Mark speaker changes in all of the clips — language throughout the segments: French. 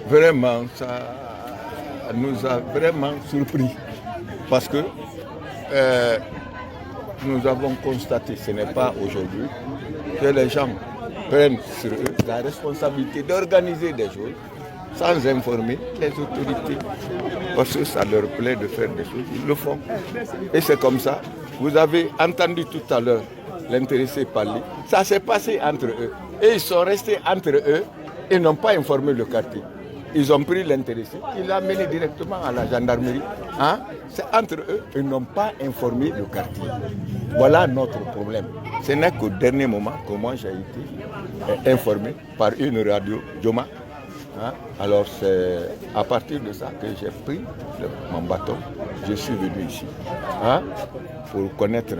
Speaker 1: Vraiment, ça nous a vraiment surpris parce que nous avons constaté, ce n'est pas aujourd'hui, que les gens prennent sur eux la responsabilité d'organiser des choses sans informer les autorités. Parce que ça leur plaît de faire des choses, ils le font. Et c'est comme ça. Vous avez entendu tout à l'heure l'intéressé parler. Ça s'est passé entre eux. Et ils sont restés entre eux et n'ont pas informé le quartier. Ils ont pris l'intéressé, ils l'ont amené directement à la gendarmerie. Hein? C'est entre eux, ils n'ont pas informé le quartier. Voilà notre problème. Ce n'est qu'au dernier moment que moi j'ai été informé par une radio, Joma. Hein? Alors c'est à partir de ça que j'ai pris mon bâton, je suis venu ici hein? Pour connaître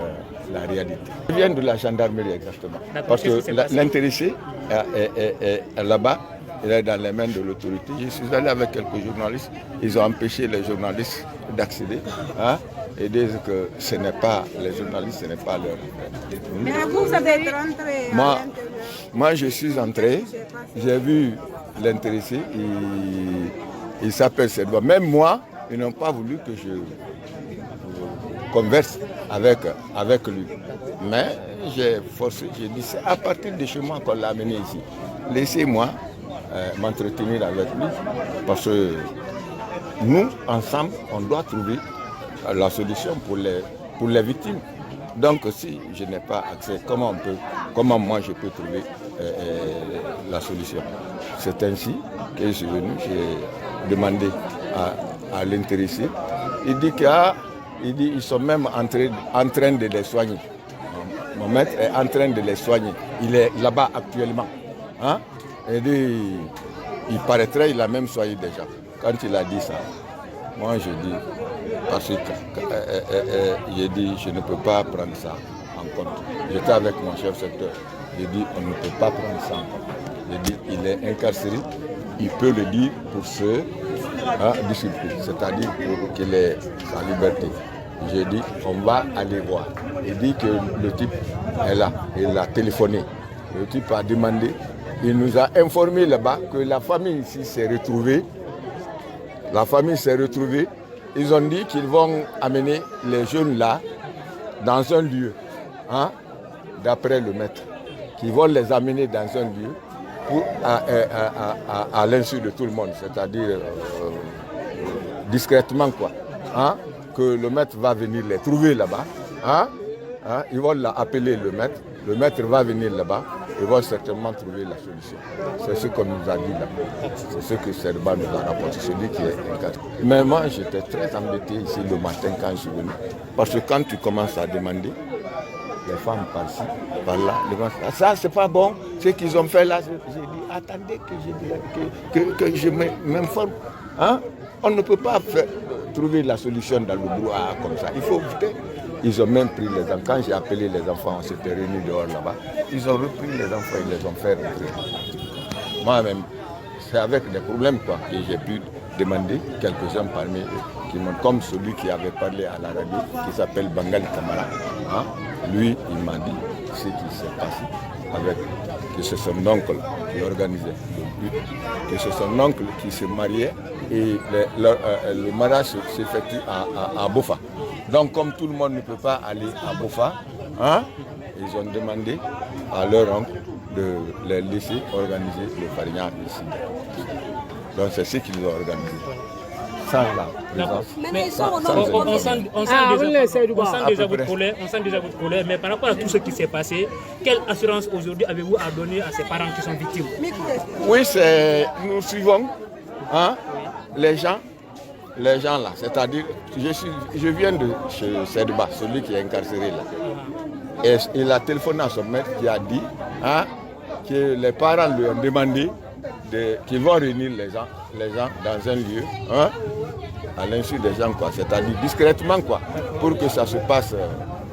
Speaker 1: la réalité. Je viens de la gendarmerie exactement, parce que l'intéressé est là-bas. Il est dans les mains de l'autorité. Je suis allé avec quelques journalistes. Ils ont empêché les journalistes d'accéder. Hein, et disent que ce n'est pas les journalistes, ce n'est pas leur affaire.
Speaker 2: Mais vous avez rentré
Speaker 1: moi, je suis entré. J'ai vu l'intéressé. Il s'appelle Sedouan. Même moi, ils n'ont pas voulu que je converse avec lui. Mais j'ai forcé. J'ai dit, c'est à partir de chez moi qu'on l'a amené ici. Laissez-moi m'entretenir avec lui, parce que nous, ensemble, on doit trouver la solution pour les victimes. Donc si je n'ai pas accès, comment moi je peux trouver la solution? C'est ainsi que je suis venu, j'ai demandé à l'intéressé. Il dit qu'ils sont même en train de les soigner. Mon maître est en train de les soigner. Il est là-bas actuellement. Hein? Et il paraîtrait, il a même soigné déjà. Quand il a dit ça, moi je dis, parce que j'ai dit, je ne peux pas prendre ça en compte. J'étais avec mon chef secteur. J'ai dit, on ne peut pas prendre ça en compte. J'ai dit, il est incarcéré, il peut le dire pour se discipliner, c'est-à-dire pour qu'il ait sa liberté. J'ai dit, on va aller voir. Il dit que le type est là, il a téléphoné. Le type a demandé. Il nous a informé là-bas que la famille ici s'est retrouvée. La famille s'est retrouvée. Ils ont dit qu'ils vont amener les jeunes là dans un lieu, hein, d'après le maître. Qu'ils vont les amener dans un lieu pour, à l'insu de tout le monde, c'est-à-dire discrètement quoi. Hein, que le maître va venir les trouver là-bas. Hein, hein, ils vont l'appeler le maître. Le maître va venir là-bas. Ils vont certainement trouver la solution. C'est ce qu'on nous a dit là. C'est ce que Sedouan nous a rapporté, celui qui est incarcéré. Mais moi, j'étais très embêté ici le matin quand je suis venu. Parce que quand tu commences à demander, les femmes par-ci, par-là, ça c'est pas bon, ce qu'ils ont fait là. J'ai dit, attendez que je m'informe. Hein? On ne peut pas trouver la solution dans le brouhaha comme ça. Il faut voter. Ils ont même pris les enfants. Quand j'ai appelé les enfants, on s'était réunis dehors là-bas. Ils ont repris les enfants, ils les ont fait rentrer. Moi-même, c'est avec des problèmes quoi, que j'ai pu demander quelques-uns parmi eux, qui m'ont, comme celui qui avait parlé à la radio, qui s'appelle Bangali Kamara. Hein? Lui, il m'a dit ce qui s'est passé avec, que c'est son oncle qui organisait le but, que c'est son oncle qui se mariait et le mariage s'effectue à Bofa. Donc comme tout le monde ne peut pas aller à Bofa, hein, ils ont demandé à leur oncle de les laisser organiser le Farignan ici. Donc c'est ce qu'ils ont organisé. Sans la présence.
Speaker 3: Mais on sent déjà votre colère, mais par rapport à tout ce qui s'est passé, quelle assurance aujourd'hui avez-vous à donner à ces parents qui sont victimes?
Speaker 1: Oui, nous suivons hein, les gens là, c'est-à-dire, je viens de chez Sedouan, celui qui est incarcéré là. Et il a téléphoné à son maître qui a dit hein, que les parents lui ont demandé qu'ils vont réunir les gens dans un lieu, hein, à l'insu des gens, quoi, c'est-à-dire discrètement, quoi, pour que ça se passe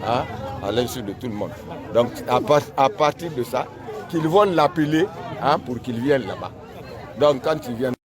Speaker 1: hein, à l'insu de tout le monde. Donc, à partir de ça, qu'ils vont l'appeler hein, pour qu'il vienne là-bas. Donc, quand il vient